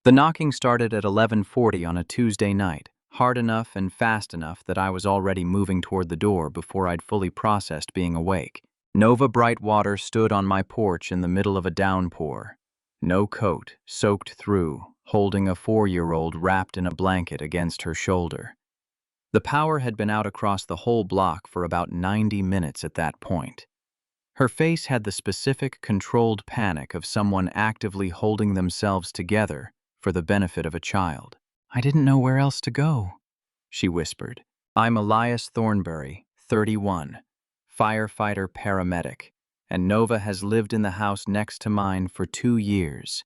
The knocking started at 11:40 on a Tuesday night, hard enough and fast enough that I was already moving toward the door before I'd fully processed being awake. Nova Brightwater stood on my porch in the middle of a downpour. No coat, soaked through, holding a 4-year-old wrapped in a blanket against her shoulder. The power had been out across the whole block for about 90 minutes at that point. Her face had the specific, controlled panic of someone actively holding themselves together for the benefit of a child. "I didn't know where else to go," she whispered. "I'm Elias Thornberry, 31, firefighter paramedic, and Nova has lived in the house next to mine for 2 years.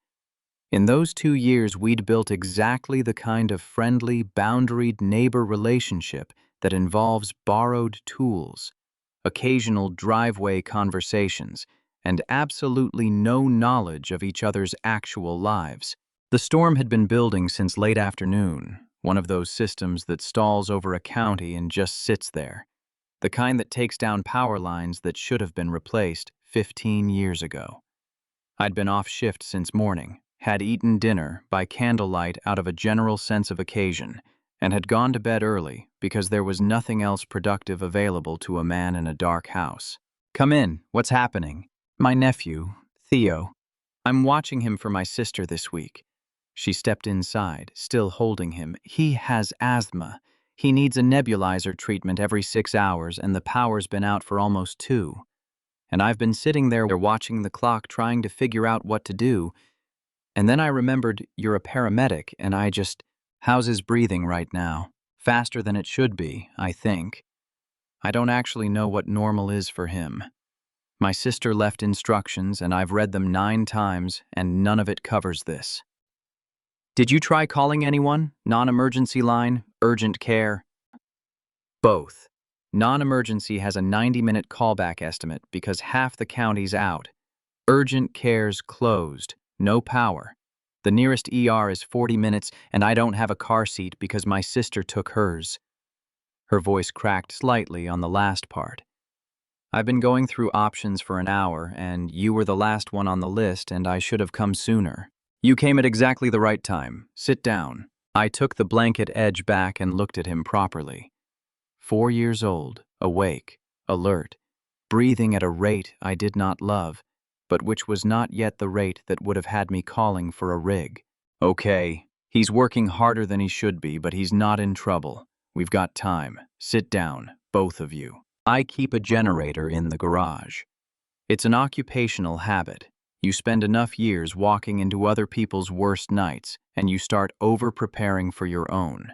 In those 2 years, we'd built exactly the kind of friendly, boundaried neighbor relationship that involves borrowed tools, occasional driveway conversations, and absolutely no knowledge of each other's actual lives. The storm had been building since late afternoon, one of those systems that stalls over a county and just sits there, the kind that takes down power lines that should have been replaced 15 years ago. I'd been off shift since morning, had eaten dinner by candlelight out of a general sense of occasion, and had gone to bed early because there was nothing else productive available to a man in a dark house. "Come in, what's happening?" "My nephew, Theo. I'm watching him for my sister this week." She stepped inside, still holding him. "He has asthma. He needs a nebulizer treatment every 6 hours, and the power's been out for almost 2. And I've been sitting there watching the clock trying to figure out what to do. And then I remembered you're a paramedic, and how's his breathing right now? Faster than it should be, I think. I don't actually know what normal is for him. My sister left instructions, and I've read them 9 times, and none of it covers this." "Did you try calling anyone? Non-emergency line? Urgent care?" "Both. Non-emergency has a 90-minute callback estimate because half the county's out. Urgent care's closed. No power. The nearest ER is 40 minutes, and I don't have a car seat because my sister took hers." Her voice cracked slightly on the last part. "I've been going through options for an hour, and you were the last one on the list, and I should have come sooner. You came at exactly the right time. Sit down." I took the blanket edge back and looked at him properly. 4 years old, awake, alert, breathing at a rate I did not love, but which was not yet the rate that would have had me calling for a rig. "Okay, he's working harder than he should be, but he's not in trouble. We've got time. Sit down, both of you. I keep a generator in the garage. It's an occupational habit. You spend enough years walking into other people's worst nights, and you start over-preparing for your own.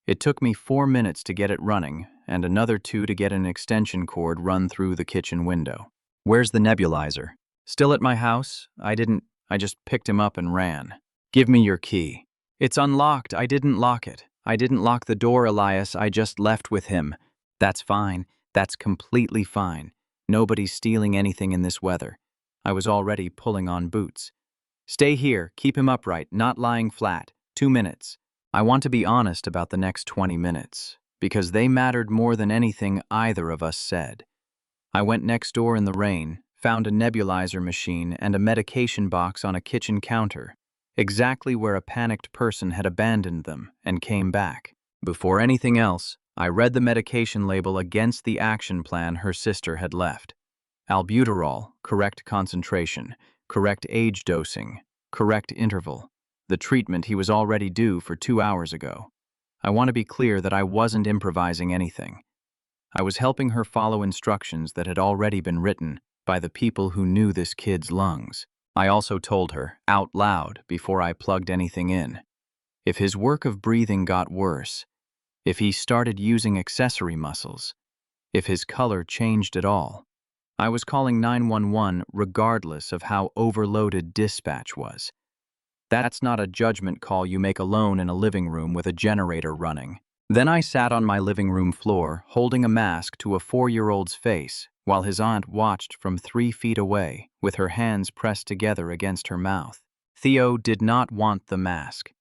It took me 4 minutes to get it running, and another 2 to get an extension cord run through the kitchen window." "Where's the nebulizer?" "Still at my house. I just picked him up and ran." "Give me your key." "It's unlocked. I didn't lock it. I didn't lock the door, Elias. I just left with him." "That's fine. That's completely fine. Nobody's stealing anything in this weather." I was already pulling on boots. "Stay here. Keep him upright, not lying flat. 2 minutes. I want to be honest about the next 20 minutes, because they mattered more than anything either of us said. I went next door in the rain, found a nebulizer machine and a medication box on a kitchen counter, exactly where a panicked person had abandoned them, and came back. Before anything else, I read the medication label against the action plan her sister had left. Albuterol, correct concentration, correct age dosing, correct interval. The treatment he was already due for 2 hours ago. I want to be clear that I wasn't improvising anything. I was helping her follow instructions that had already been written by the people who knew this kid's lungs. I also told her, out loud, before I plugged anything in. If his work of breathing got worse, if he started using accessory muscles, if his color changed at all, I was calling 911 regardless of how overloaded dispatch was. That's not a judgment call you make alone in a living room with a generator running. Then I sat on my living room floor, holding a mask to a 4-year-old's face, while his aunt watched from 3 feet away, with her hands pressed together against her mouth. Theo did not want the mask.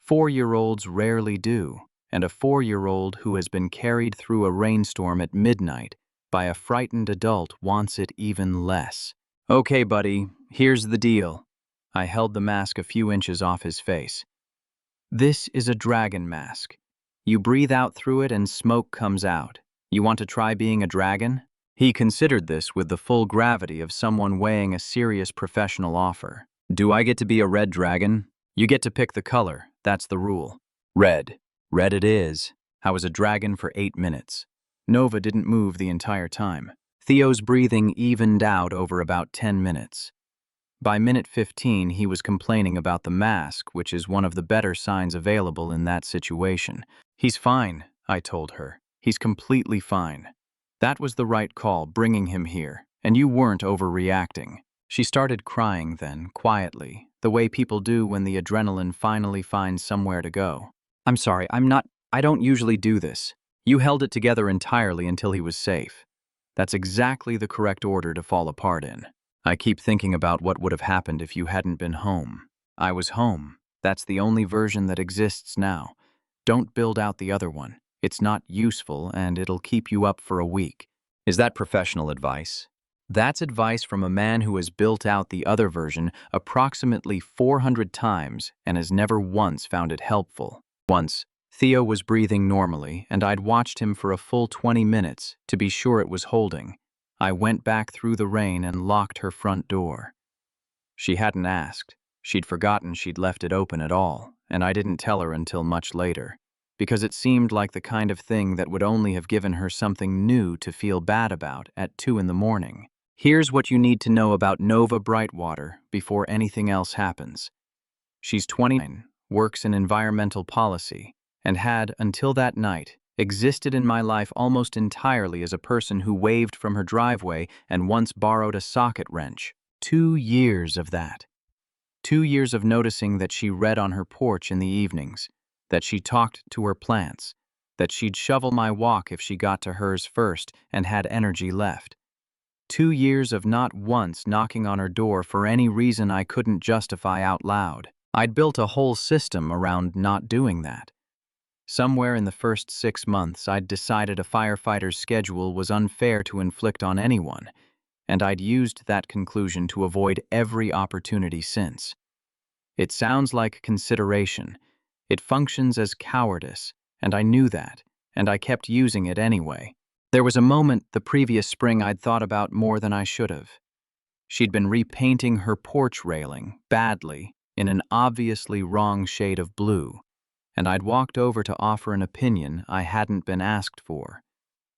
4-year-olds rarely do, and a 4-year-old who has been carried through a rainstorm at midnight by a frightened adult wants it even less. "Okay, buddy, here's the deal." I held the mask a few inches off his face. This is a dragon mask. You breathe out through it and smoke comes out. You want to try being a dragon? He considered this with the full gravity of someone weighing a serious professional offer. Do I get to be a red dragon? You get to pick the color, that's the rule. Red. Red it is. I was a dragon for 8 minutes. Nova didn't move the entire time. Theo's breathing evened out over about 10 minutes. By minute 15, he was complaining about the mask, which is one of the better signs available in that situation. He's fine, I told her. He's completely fine. That was the right call, bringing him here, and you weren't overreacting. She started crying then, quietly, the way people do when the adrenaline finally finds somewhere to go. I'm sorry, I don't usually do this. You held it together entirely until he was safe. That's exactly the correct order to fall apart in. I keep thinking about what would have happened if you hadn't been home. I was home. That's the only version that exists now. Don't build out the other one. It's not useful and it'll keep you up for a week. Is that professional advice? That's advice from a man who has built out the other version approximately 400 times and has never once found it helpful. Once, Theo was breathing normally and I'd watched him for a full 20 minutes to be sure it was holding. I went back through the rain and locked her front door. She hadn't asked. She'd forgotten she'd left it open at all, and I didn't tell her until much later, because it seemed like the kind of thing that would only have given her something new to feel bad about at 2 in the morning. Here's what you need to know about Nova Brightwater before anything else happens. She's 29, works in environmental policy, and had, until that night, existed in my life almost entirely as a person who waved from her driveway and once borrowed a socket wrench. 2 years of that. 2 years of noticing that she read on her porch in the evenings, that she talked to her plants, that she'd shovel my walk if she got to hers first and had energy left. 2 years of not once knocking on her door for any reason I couldn't justify out loud. I'd built a whole system around not doing that. Somewhere in the first 6 months, I'd decided a firefighter's schedule was unfair to inflict on anyone, and I'd used that conclusion to avoid every opportunity since. It sounds like consideration. It functions as cowardice, and I knew that, and I kept using it anyway. There was a moment the previous spring I'd thought about more than I should have. She'd been repainting her porch railing, badly, in an obviously wrong shade of blue, and I'd walked over to offer an opinion I hadn't been asked for.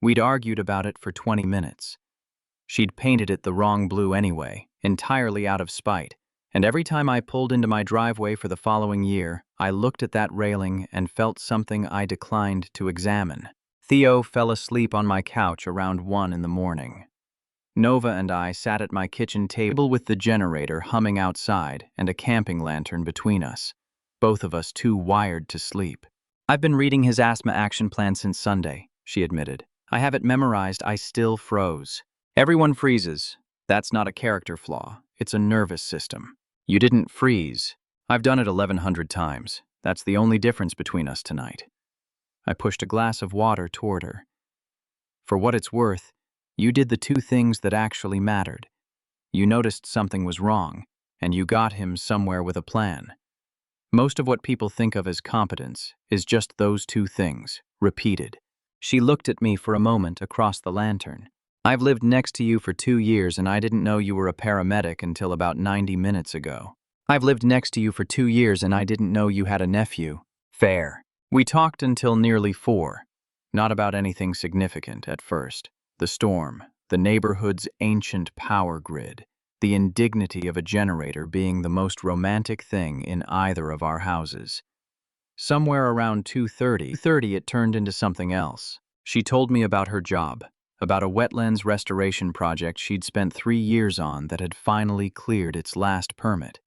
We'd argued about it for 20 minutes. She'd painted it the wrong blue anyway, entirely out of spite, and every time I pulled into my driveway for the following year, I looked at that railing and felt something I declined to examine. Theo fell asleep on my couch around 1 in the morning. Nova and I sat at my kitchen table with the generator humming outside and a camping lantern between us, both of us too wired to sleep. I've been reading his asthma action plan since Sunday, she admitted. I have it memorized, I still froze. Everyone freezes. That's not a character flaw, it's a nervous system. You didn't freeze. I've done it 1,100 times. That's the only difference between us tonight. I pushed a glass of water toward her. For what it's worth, you did the 2 things that actually mattered. You noticed something was wrong, and you got him somewhere with a plan. Most of what people think of as competence is just those 2 things, repeated. She looked at me for a moment across the lantern. I've lived next to you for 2 years and I didn't know you were a paramedic until about 90 minutes ago. I've lived next to you for 2 years and I didn't know you had a nephew. Fair. We talked until nearly 4. Not about anything significant at first. The storm, the neighborhood's ancient power grid, the indignity of a generator being the most romantic thing in either of our houses. Somewhere around 2:30 it turned into something else. She told me about her job, about a wetlands restoration project she'd spent 3 years on that had finally cleared its last permit.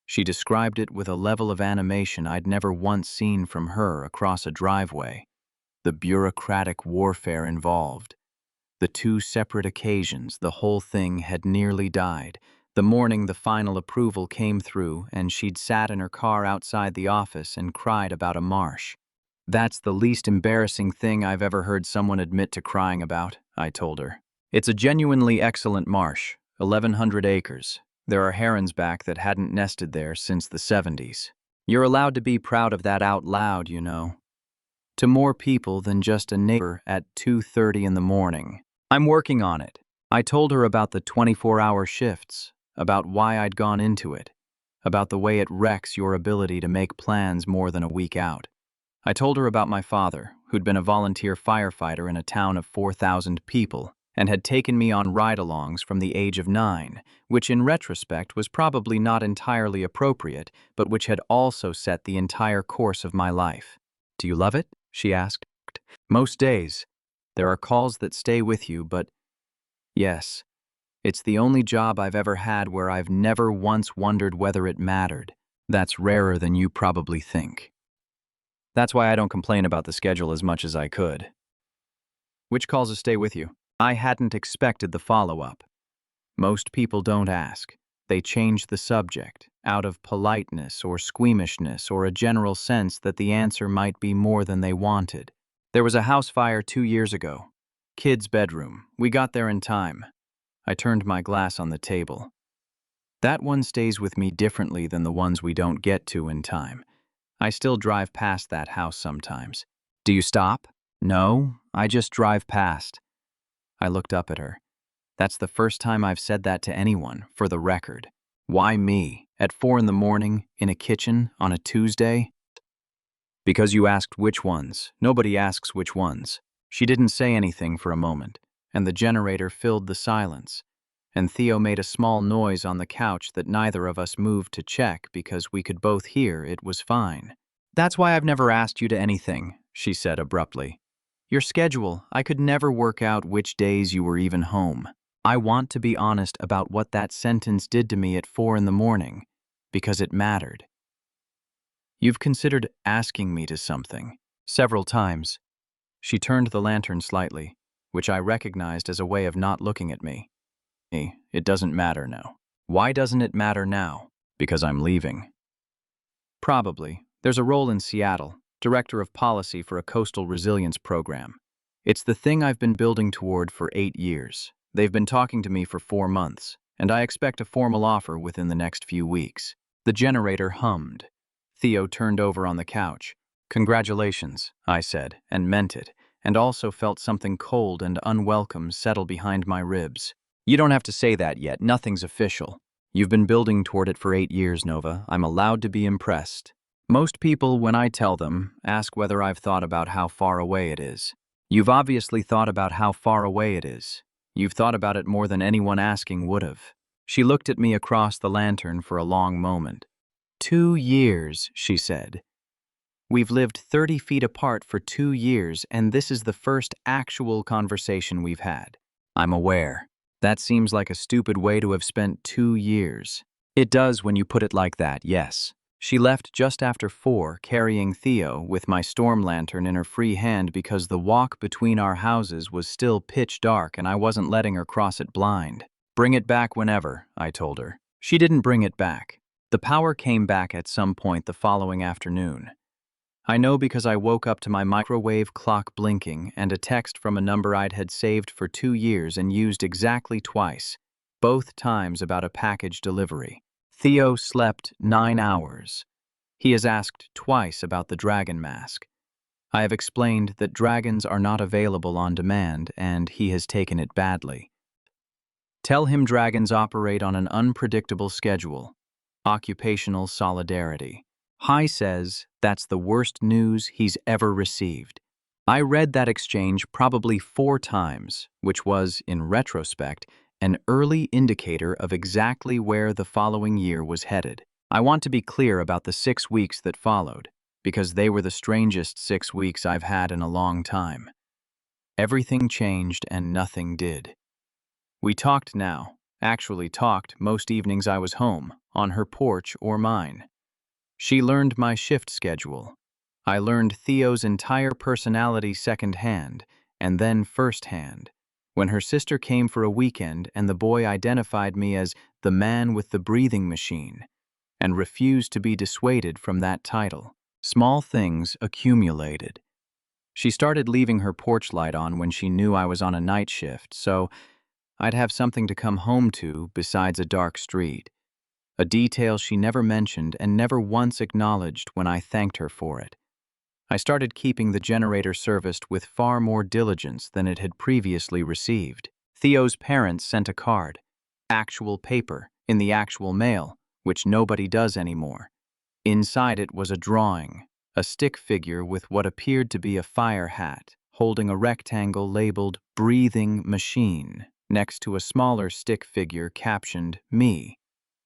She described it with a level of animation I'd never once seen from her across a driveway. The bureaucratic warfare involved. The 2 separate occasions the whole thing had nearly died. The morning the final approval came through and she'd sat in her car outside the office and cried about a marsh. That's the least embarrassing thing I've ever heard someone admit to crying about, I told her. It's a genuinely excellent marsh, 1,100 acres. There are herons back that hadn't nested there since the 70s. You're allowed to be proud of that out loud, you know. To more people than just a neighbor at 2:30 in the morning. I'm working on it. I told her about the 24-hour shifts, about why I'd gone into it, about the way it wrecks your ability to make plans more than a week out. I told her about my father, who'd been a volunteer firefighter in a town of 4,000 people and had taken me on ride-alongs from the age of 9, which in retrospect was probably not entirely appropriate, but which had also set the entire course of my life. Do you love it? She asked. Most days. There are calls that stay with you, but yes, it's the only job I've ever had where I've never once wondered whether it mattered. That's rarer than you probably think. That's why I don't complain about the schedule as much as I could. Which calls stay with you? I hadn't expected the follow-up. Most people don't ask. They change the subject, out of politeness or squeamishness or a general sense that the answer might be more than they wanted. There was a house fire 2 years ago. Kid's bedroom. We got there in time. I turned my glass on the table. That one stays with me differently than the ones we don't get to in time. I still drive past that house sometimes. Do you stop? No, I just drive past. I looked up at her. That's the first time I've said that to anyone, for the record. Why me, at 4 in the morning, in a kitchen, on a Tuesday? Because you asked which ones. Nobody asks which ones. She didn't say anything for a moment, and the generator filled the silence. And Theo made a small noise on the couch that neither of us moved to check because we could both hear it was fine. That's why I've never asked you to anything, she said abruptly. Your schedule, I could never work out which days you were even home. I want to be honest about what that sentence did to me at 4 in the morning, because it mattered. You've considered asking me to something, several times. She turned the lantern slightly, which I recognized as a way of not looking at me. It doesn't matter now. Why doesn't it matter now? Because I'm leaving. Probably. There's a role in Seattle, Director of Policy for a Coastal Resilience Program. It's the thing I've been building toward for 8 years. They've been talking to me for 4 months, and I expect a formal offer within the next few weeks. The generator hummed. Theo turned over on the couch. Congratulations, I said, and meant it, and also felt something cold and unwelcome settle behind my ribs. You don't have to say that yet, nothing's official. You've been building toward it for 8 years, Nova. I'm allowed to be impressed. Most people, when I tell them, ask whether I've thought about how far away it is. You've obviously thought about how far away it is. You've thought about it more than anyone asking would have. She looked at me across the lantern for a long moment. 2 years, she said. We've lived 30 feet apart for 2 years, and this is the first actual conversation we've had. I'm aware. That seems like a stupid way to have spent 2 years. It does when you put it like that, yes. She left just after 4, carrying Theo with my storm lantern in her free hand because the walk between our houses was still pitch dark and I wasn't letting her cross it blind. Bring it back whenever, I told her. She didn't bring it back. The power came back at some point the following afternoon. I know because I woke up to my microwave clock blinking and a text from a number I'd had saved for 2 years and used exactly twice, both times about a package delivery. Theo slept 9 hours. He has asked twice about the dragon mask. I have explained that dragons are not available on demand and he has taken it badly. Tell him dragons operate on an unpredictable schedule. Occupational solidarity. Hi says that's the worst news he's ever received. I read that exchange probably 4 times, which was, in retrospect, an early indicator of exactly where the following year was headed. I want to be clear about the 6 weeks that followed, because they were the strangest 6 weeks I've had in a long time. Everything changed and nothing did. We talked now, actually talked most evenings I was home, on her porch or mine. She learned my shift schedule. I learned Theo's entire personality secondhand, and then firsthand, when her sister came for a weekend and the boy identified me as the man with the breathing machine, and refused to be dissuaded from that title. Small things accumulated. She started leaving her porch light on when she knew I was on a night shift, so I'd have something to come home to besides a dark street. a detail she never mentioned and never once acknowledged when I thanked her for it. I started keeping the generator serviced with far more diligence than it had previously received. Theo's parents sent a card, actual paper, in the actual mail, which nobody does anymore. Inside it was a drawing, a stick figure with what appeared to be a fire hat, holding a rectangle labeled "Breathing Machine," next to a smaller stick figure captioned "Me."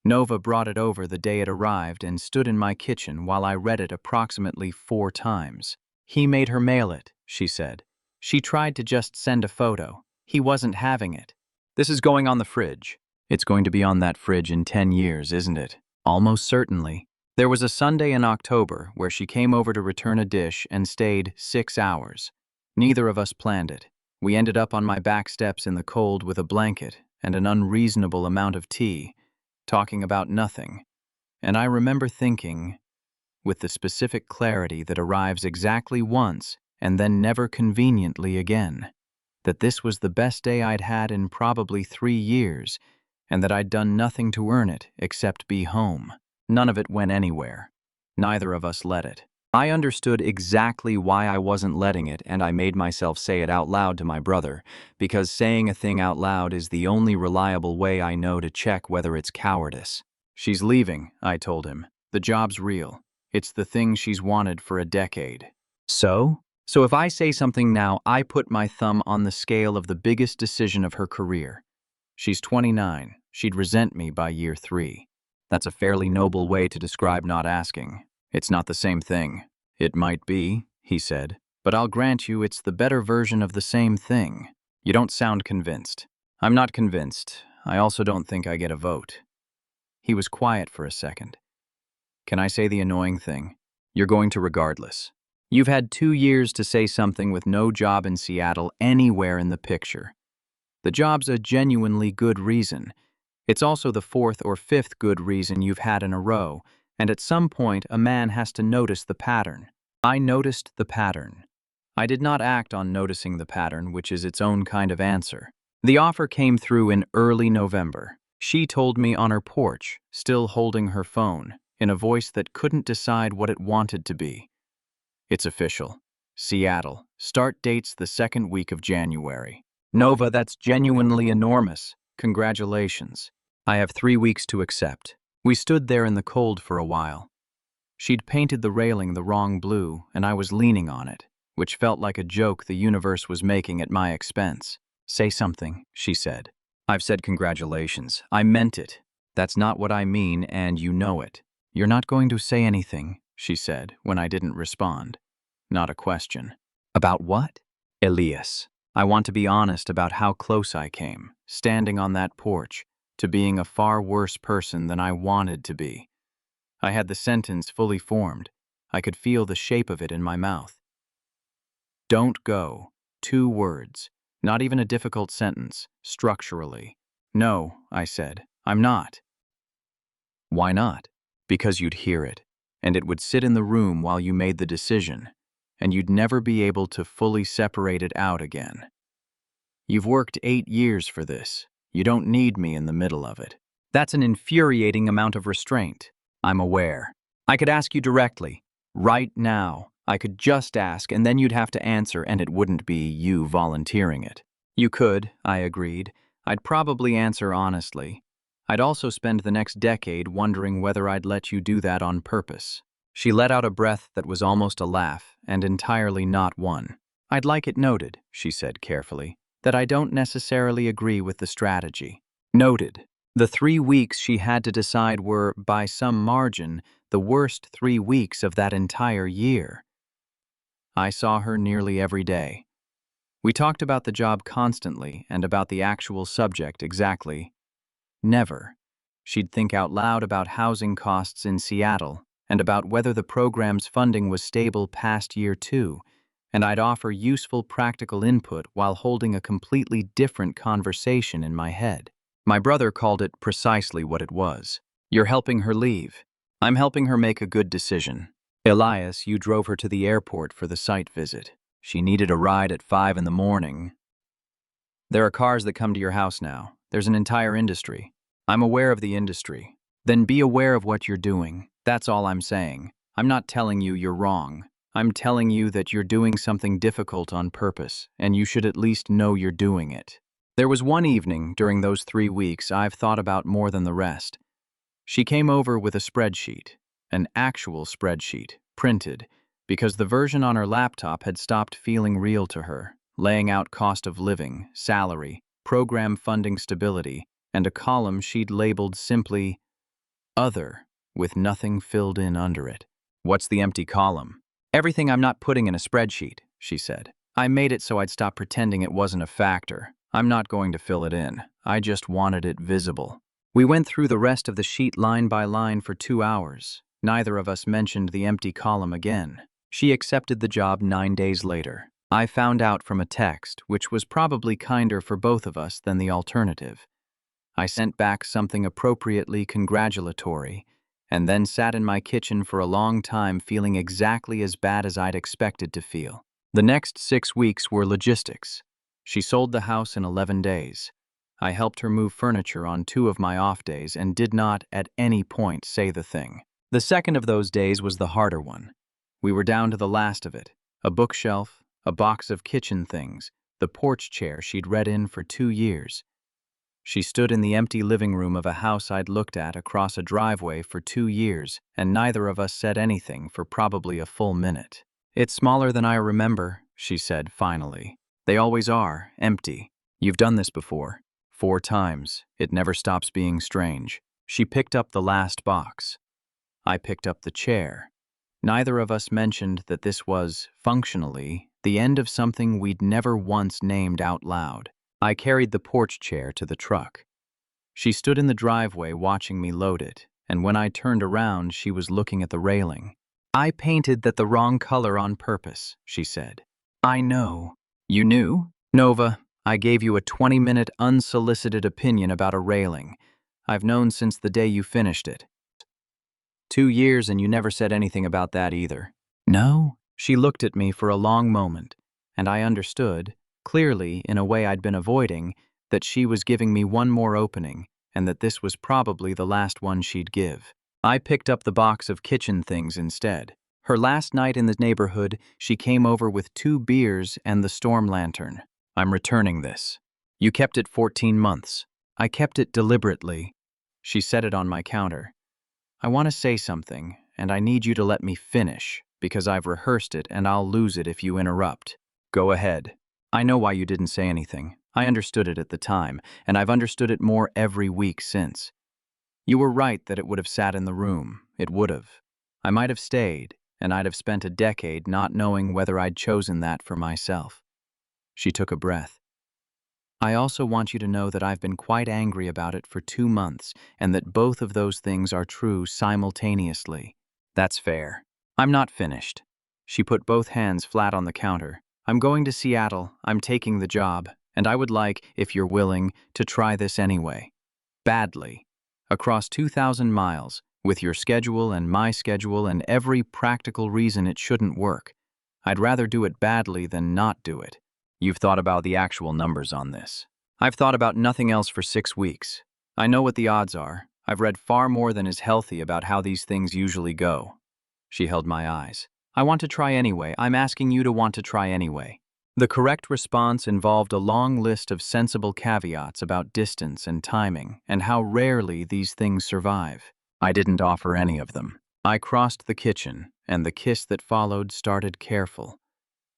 Nova brought it over the day it arrived and stood in my kitchen while I read it approximately 4 times. "He made her mail it," she said. "She tried to just send a photo. He wasn't having it. This is going on the fridge." It's going to be on that fridge in 10 years, isn't it? Almost certainly. There was a Sunday in October where she came over to return a dish and stayed 6 hours. Neither of us planned it. We ended up on my back steps in the cold with a blanket and an unreasonable amount of tea, talking about nothing. And I remember thinking, with the specific clarity that arrives exactly once and then never conveniently again, that this was the best day I'd had in probably 3 years, and that I'd done nothing to earn it except be home. None of it went anywhere. Neither of us let it. I understood exactly why I wasn't letting it, and I made myself say it out loud to my brother, because saying a thing out loud is the only reliable way I know to check whether it's cowardice. "She's leaving," I told him. "The job's real. It's the thing she's wanted for a decade." So if I say something now, I put my thumb on the scale of the biggest decision of her career. She's 29. She'd resent me by year 3. That's a fairly noble way to describe not asking. "It's not the same thing." "It might be," he said, "but I'll grant you it's the better version of the same thing." "You don't sound convinced." "I'm not convinced. I also don't think I get a vote." He was quiet for a second. "Can I say the annoying thing? You're going to regardless. You've had 2 years to say something with no job in Seattle anywhere in the picture. The job's a genuinely good reason. It's also the 4th or 5th good reason you've had in a row, and at some point a man has to notice the pattern." I noticed the pattern. I did not act on noticing the pattern, which is its own kind of answer. The offer came through in early November. She told me on her porch, still holding her phone, in a voice that couldn't decide what it wanted to be. "It's official. Seattle. Start date's the 2nd week of January." "Nova, that's genuinely enormous. Congratulations." "I have 3 weeks to accept." We stood there in the cold for a while. She'd painted the railing the wrong blue, and I was leaning on it, which felt like a joke the universe was making at my expense. "Say something," she said. "I've said congratulations. I meant it. That's not what I mean, and you know it." "You're not going to say anything," she said when I didn't respond. Not a question. "About what?" "Elias. I want to be honest about how close I came, standing on that porch, to being a far worse person than I wanted to be." I had the sentence fully formed. I could feel the shape of it in my mouth. "Don't go." 2 words. Not even a difficult sentence, structurally. "No," I said, "I'm not." "Why not?" "Because you'd hear it, and it would sit in the room while you made the decision, and you'd never be able to fully separate it out again. You've worked 8 years for this. You don't need me in the middle of it." That's an infuriating amount of restraint. I'm aware. I could ask you directly, right now. I could just ask, and then you'd have to answer, and it wouldn't be you volunteering it. "You could," I agreed. "I'd probably answer honestly. I'd also spend the next decade wondering whether I'd let you do that on purpose." She let out a breath that was almost a laugh, and entirely not one. "I'd like it noted," she said carefully, "that I don't necessarily agree with the strategy." Noted. The 3 weeks she had to decide were, by some margin, the worst 3 weeks of that entire year. I saw her nearly every day. We talked about the job constantly and about the actual subject exactly. Never. She'd think out loud about housing costs in Seattle and about whether the program's funding was stable past year 2, and I'd offer useful practical input while holding a completely different conversation in my head. My brother called it precisely what it was. "You're helping her leave. I'm helping her make a good decision." "Elias, you drove her to the airport for the site visit. She needed a ride at 5 in the morning. There are cars that come to your house now. There's an entire industry. I'm aware of the industry. Then be aware of what you're doing. That's all I'm saying. I'm not telling you you're wrong. I'm telling you that you're doing something difficult on purpose, and you should at least know you're doing it. There was one evening during those 3 weeks I've thought about more than the rest. She came over with a spreadsheet, an actual spreadsheet, printed, because the version on her laptop had stopped feeling real to her, laying out cost of living, salary, program funding stability, and a column she'd labeled simply Other, with nothing filled in under it. What's the empty column? Everything I'm not putting in a spreadsheet, she said. I made it so I'd stop pretending it wasn't a factor. I'm not going to fill it in. I just wanted it visible. We went through the rest of the sheet line by line for 2 hours. Neither of us mentioned the empty column again. She accepted the job 9 days later. I found out from a text, which was probably kinder for both of us than the alternative. I sent back something appropriately congratulatory, and then sat in my kitchen for a long time feeling exactly as bad as I'd expected to feel. The next 6 weeks were logistics. She sold the house in 11 days. I helped her move furniture on 2 of my off days and did not at any point say the thing. The second of those days was the harder one. We were down to the last of it. A bookshelf, a box of kitchen things, the porch chair she'd read in for 2 years. She stood in the empty living room of a house I'd looked at across a driveway for 2 years, and neither of us said anything for probably a full minute. It's smaller than I remember, she said finally. They always are, empty. You've done this before. 4 times. It never stops being strange. She picked up the last box. I picked up the chair. Neither of us mentioned that this was, functionally, the end of something we'd never once named out loud. I carried the porch chair to the truck. She stood in the driveway watching me load it, and when I turned around, she was looking at the railing. I painted that the wrong color on purpose, she said. I know. You knew? Nova, I gave you a 20-minute unsolicited opinion about a railing. I've known since the day you finished it. 2 years and you never said anything about that either. No? She looked at me for a long moment, and I understood, clearly in a way I'd been avoiding, that she was giving me one more opening, and that this was probably the last one she'd give. I picked up the box of kitchen things instead. Her last night in the neighborhood, she came over with 2 beers and the storm lantern. I'm returning this. You kept it 14 months. I kept it deliberately. She set it on my counter. I want to say something, and I need you to let me finish, because I've rehearsed it and I'll lose it if you interrupt. Go ahead. I know why you didn't say anything. I understood it at the time, and I've understood it more every week since. You were right that it would have sat in the room. It would have. I might have stayed, and I'd have spent a decade not knowing whether I'd chosen that for myself. She took a breath. I also want you to know that I've been quite angry about it for 2 months, and that both of those things are true simultaneously. That's fair. I'm not finished. She put both hands flat on the counter. I'm going to Seattle. I'm taking the job, and I would like, if you're willing, to try this anyway. Badly. Across 2,000 miles, with your schedule and my schedule and every practical reason it shouldn't work. I'd rather do it badly than not do it. You've thought about the actual numbers on this. I've thought about nothing else for 6 weeks. I know what the odds are. I've read far more than is healthy about how these things usually go. She held my eyes. I want to try anyway. I'm asking you to want to try anyway. The correct response involved a long list of sensible caveats about distance and timing and how rarely these things survive. I didn't offer any of them. I crossed the kitchen, and the kiss that followed started careful.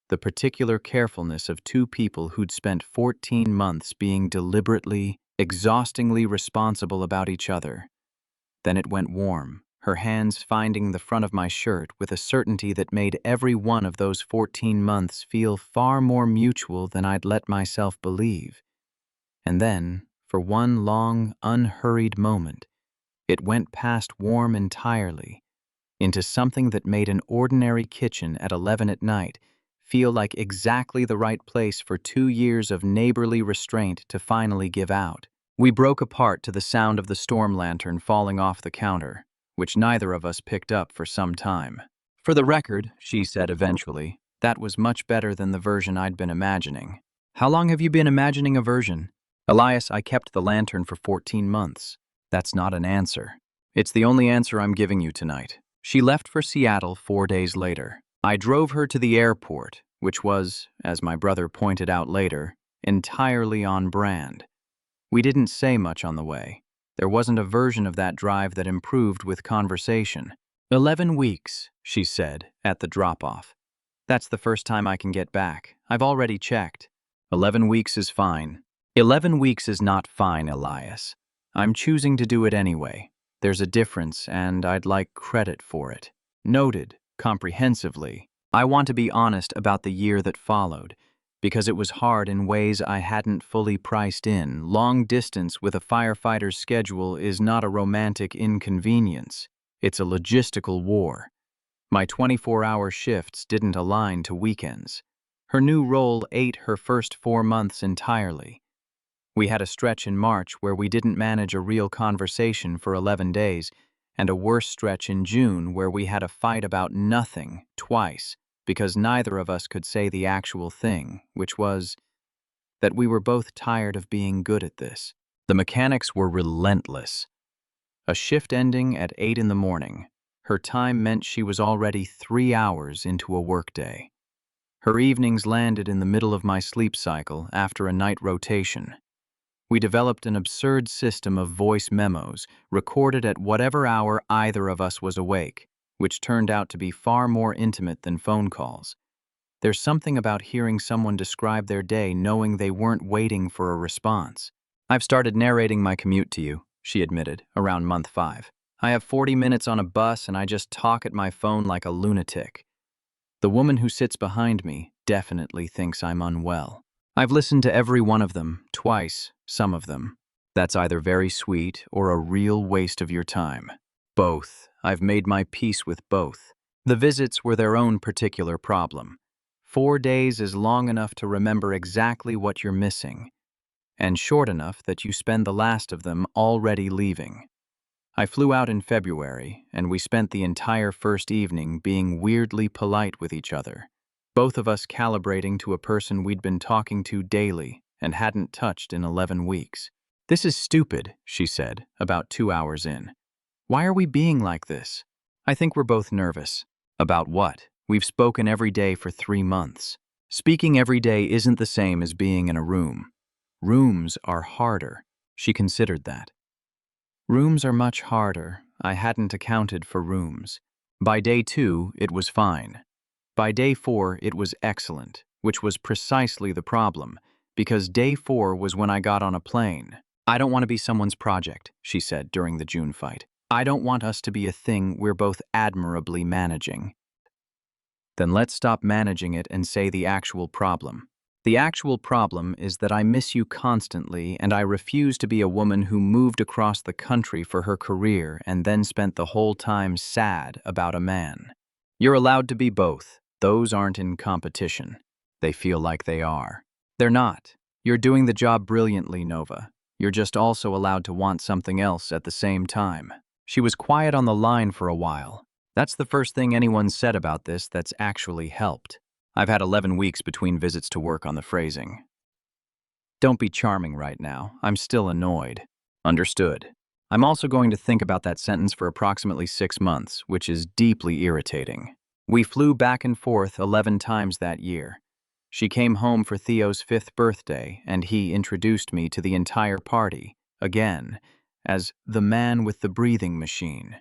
The particular carefulness of 2 people who'd spent 14 months being deliberately, exhaustingly responsible about each other. Then it went warm, her hands finding the front of my shirt with a certainty that made every one of those 14 months feel far more mutual than I'd let myself believe. And then, for one long, unhurried moment, it went past warm entirely, into something that made an ordinary kitchen at 11 at night feel like exactly the right place for 2 years of neighborly restraint to finally give out. We broke apart to the sound of the storm lantern falling off the counter, which neither of us picked up for some time. For the record, she said eventually, that was much better than the version I'd been imagining. How long have you been imagining a version? Elias, I kept the lantern for 14 months. That's not an answer. It's the only answer I'm giving you tonight. She left for Seattle 4 days later. I drove her to the airport, which was, as my brother pointed out later, entirely on brand. We didn't say much on the way. There wasn't a version of that drive that improved with conversation. 11 weeks, she said, at the drop-off. That's the first time I can get back. I've already checked. 11 weeks is fine. 11 weeks is not fine, Elias. I'm choosing to do it anyway. There's a difference, and I'd like credit for it. Noted, comprehensively. I want to be honest about the year that followed, because it was hard in ways I hadn't fully priced in. Long distance with a firefighter's schedule is not a romantic inconvenience. It's a logistical war. My 24-hour shifts didn't align to weekends. Her new role ate her first 4 months entirely. We had a stretch in March where we didn't manage a real conversation for 11 days, and a worse stretch in June where we had a fight about nothing twice, because neither of us could say the actual thing, which was that we were both tired of being good at this. The mechanics were relentless. A shift ending at 8 in the morning. Her time meant she was already 3 hours into a workday. Her evenings landed in the middle of my sleep cycle after a night rotation. We developed an absurd system of voice memos recorded at whatever hour either of us was awake, which turned out to be far more intimate than phone calls. There's something about hearing someone describe their day knowing they weren't waiting for a response. I've started narrating my commute to you, she admitted, around month 5. I have 40 minutes on a bus and I just talk at my phone like a lunatic. The woman who sits behind me definitely thinks I'm unwell. I've listened to every one of them, twice, some of them. That's either very sweet or a real waste of your time. Both. I've made my peace with both. The visits were their own particular problem. 4 days is long enough to remember exactly what you're missing, and short enough that you spend the last of them already leaving. I flew out in February, and we spent the entire first evening being weirdly polite with each other, both of us calibrating to a person we'd been talking to daily and hadn't touched in 11 weeks. This is stupid, she said, about 2 hours in. Why are we being like this? I think we're both nervous. About what? We've spoken every day for 3 months. Speaking every day isn't the same as being in a room. Rooms are harder. She considered that. Rooms are much harder. I hadn't accounted for rooms. By day 2, it was fine. By day 4, it was excellent, which was precisely the problem, because day 4 was when I got on a plane. I don't want to be someone's project, she said during the June fight. I don't want us to be a thing we're both admirably managing. Then let's stop managing it and say the actual problem. The actual problem is that I miss you constantly and I refuse to be a woman who moved across the country for her career and then spent the whole time sad about a man. You're allowed to be both. Those aren't in competition. They feel like they are. They're not. You're doing the job brilliantly, Nova. You're just also allowed to want something else at the same time. She was quiet on the line for a while. That's the first thing anyone said about this that's actually helped. I've had 11 weeks between visits to work on the phrasing. Don't be charming right now. I'm still annoyed. Understood. I'm also going to think about that sentence for approximately 6 months, which is deeply irritating. We flew back and forth 11 times that year. She came home for Theo's 5th birthday, and he introduced me to the entire party, again, as the man with the breathing machine,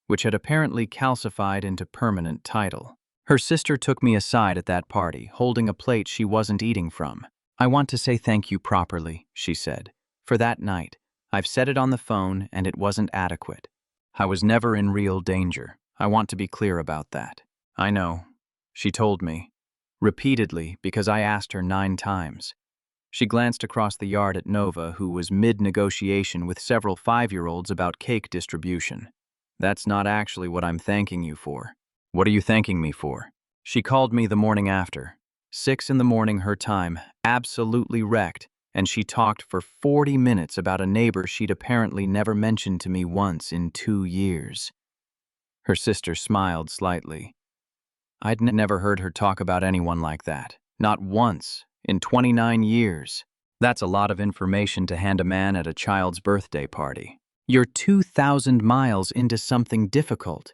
which had apparently calcified into permanent title. Her sister took me aside at that party, holding a plate she wasn't eating from. I want to say thank you properly, she said, for that night. I've said it on the phone, and it wasn't adequate. I was never in real danger. I want to be clear about that. I know. She told me. Repeatedly, because I asked her 9 times. She glanced across the yard at Nova, who was mid-negotiation with several 5-year-olds about cake distribution. That's not actually what I'm thanking you for. What are you thanking me for? She called me the morning after. 6 in the morning her time, absolutely wrecked, and she talked for 40 minutes about a neighbor she'd apparently never mentioned to me once in 2 years. Her sister smiled slightly. I'd never heard her talk about anyone like that. Not once, in 29 years. That's a lot of information to hand a man at a child's birthday party. You're 2,000 miles into something difficult.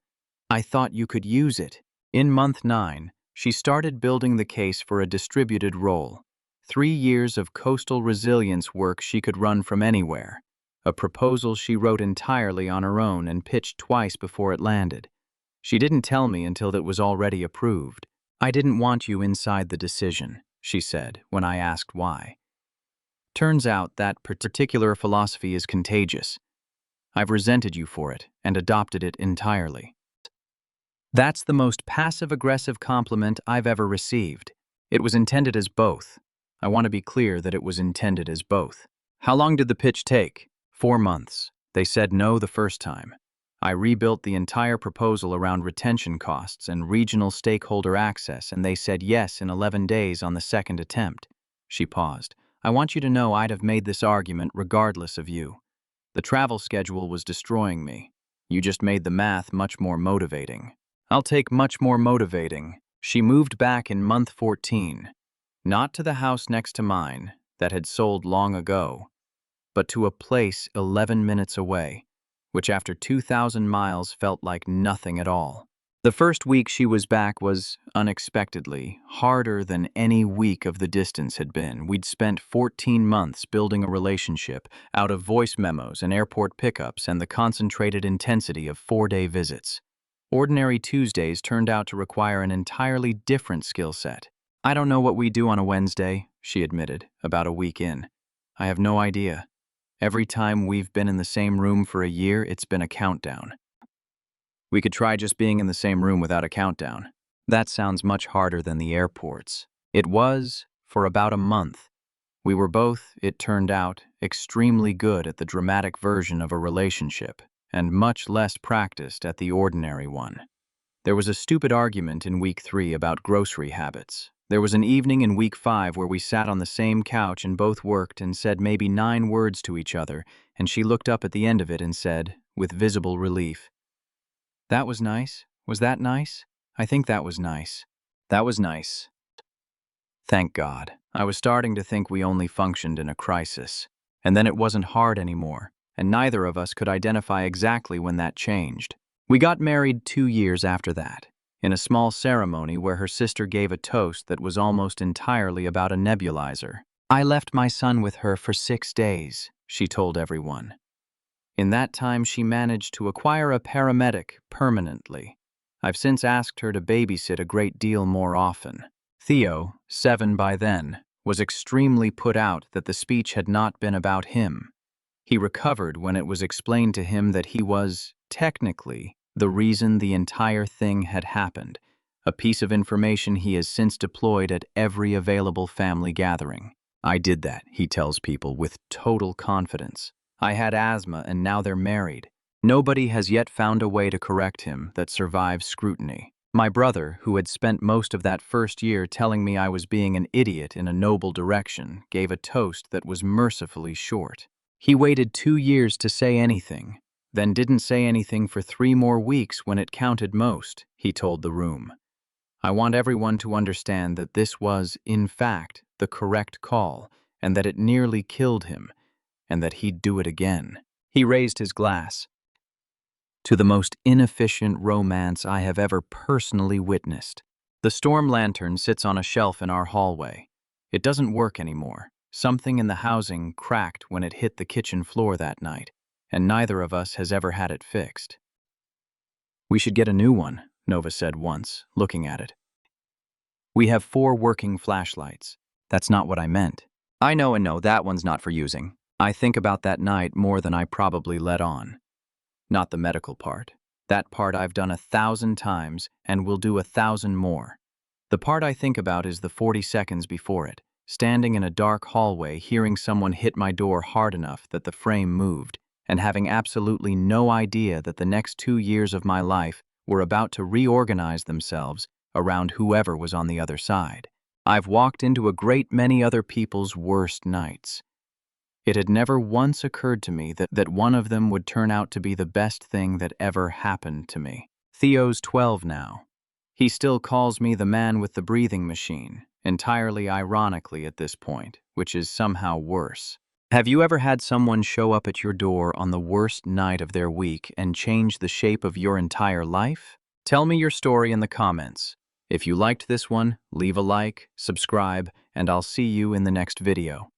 I thought you could use it. In month 9, she started building the case for a distributed role. 3 years of coastal resilience work she could run from anywhere. A proposal she wrote entirely on her own and pitched twice before it landed. She didn't tell me until it was already approved. I didn't want you inside the decision, she said when I asked why. Turns out that particular philosophy is contagious. I've resented you for it and adopted it entirely. That's the most passive-aggressive compliment I've ever received. It was intended as both. I want to be clear that it was intended as both. How long did the pitch take? 4 months. They said no the first time. I rebuilt the entire proposal around retention costs and regional stakeholder access, and they said yes in 11 days on the second attempt. She paused. I want you to know I'd have made this argument regardless of you. The travel schedule was destroying me. You just made the math much more motivating. I'll take much more motivating. She moved back in month 14. Not to the house next to mine, that had sold long ago, but to a place 11 minutes away, which after 2,000 miles felt like nothing at all. The first week she was back was, unexpectedly, harder than any week of the distance had been. We'd spent 14 months building a relationship out of voice memos and airport pickups and the concentrated intensity of 4-day visits. Ordinary Tuesdays turned out to require an entirely different skill set. I don't know what we do on a Wednesday, she admitted, about a week in. I have no idea. Every time we've been in the same room for a year, it's been a countdown. We could try just being in the same room without a countdown. That sounds much harder than the airports. It was, for about a month. We were both, it turned out, extremely good at the dramatic version of a relationship, and much less practiced at the ordinary one. There was a stupid argument in week 3 about grocery habits. There was an evening in week 5 where we sat on the same couch and both worked and said maybe 9 words to each other, and she looked up at the end of it and said, with visible relief, "That was nice. Was that nice? I think that was nice. That was nice." Thank God. I was starting to think we only functioned in a crisis. And then it wasn't hard anymore, and neither of us could identify exactly when that changed. We got married 2 years after that, in a small ceremony where her sister gave a toast that was almost entirely about a nebulizer. I left my son with her for 6 days, she told everyone. In that time, she managed to acquire a paramedic permanently. I've since asked her to babysit a great deal more often. Theo, 7 by then, was extremely put out that the speech had not been about him. He recovered when it was explained to him that he was, technically, the reason the entire thing had happened, a piece of information he has since deployed at every available family gathering. I did that, he tells people with total confidence. I had asthma and now they're married. Nobody has yet found a way to correct him that survives scrutiny. My brother, who had spent most of that first year telling me I was being an idiot in a noble direction, gave a toast that was mercifully short. He waited 2 years to say anything, then didn't say anything for 3 more weeks when it counted most, he told the room. I want everyone to understand that this was, in fact, the correct call, and that it nearly killed him, and that he'd do it again. He raised his glass. To the most inefficient romance I have ever personally witnessed. The storm lantern sits on a shelf in our hallway. It doesn't work anymore. Something in the housing cracked when it hit the kitchen floor that night, and neither of us has ever had it fixed. We should get a new one, Nova said once, looking at it. We have 4 working flashlights. That's not what I meant. I know, that one's not for using. I think about that night more than I probably let on. Not the medical part. That part I've done 1,000 times and will do 1,000 more. The part I think about is the 40 seconds before it, standing in a dark hallway, hearing someone hit my door hard enough that the frame moved, and having absolutely no idea that the next 2 years of my life were about to reorganize themselves around whoever was on the other side. I've walked into a great many other people's worst nights. It had never once occurred to me that one of them would turn out to be the best thing that ever happened to me. Theo's 12 now. He still calls me the man with the breathing machine, entirely ironically at this point, which is somehow worse. Have you ever had someone show up at your door on the worst night of their week and change the shape of your entire life? Tell me your story in the comments. If you liked this one, leave a like, subscribe, and I'll see you in the next video.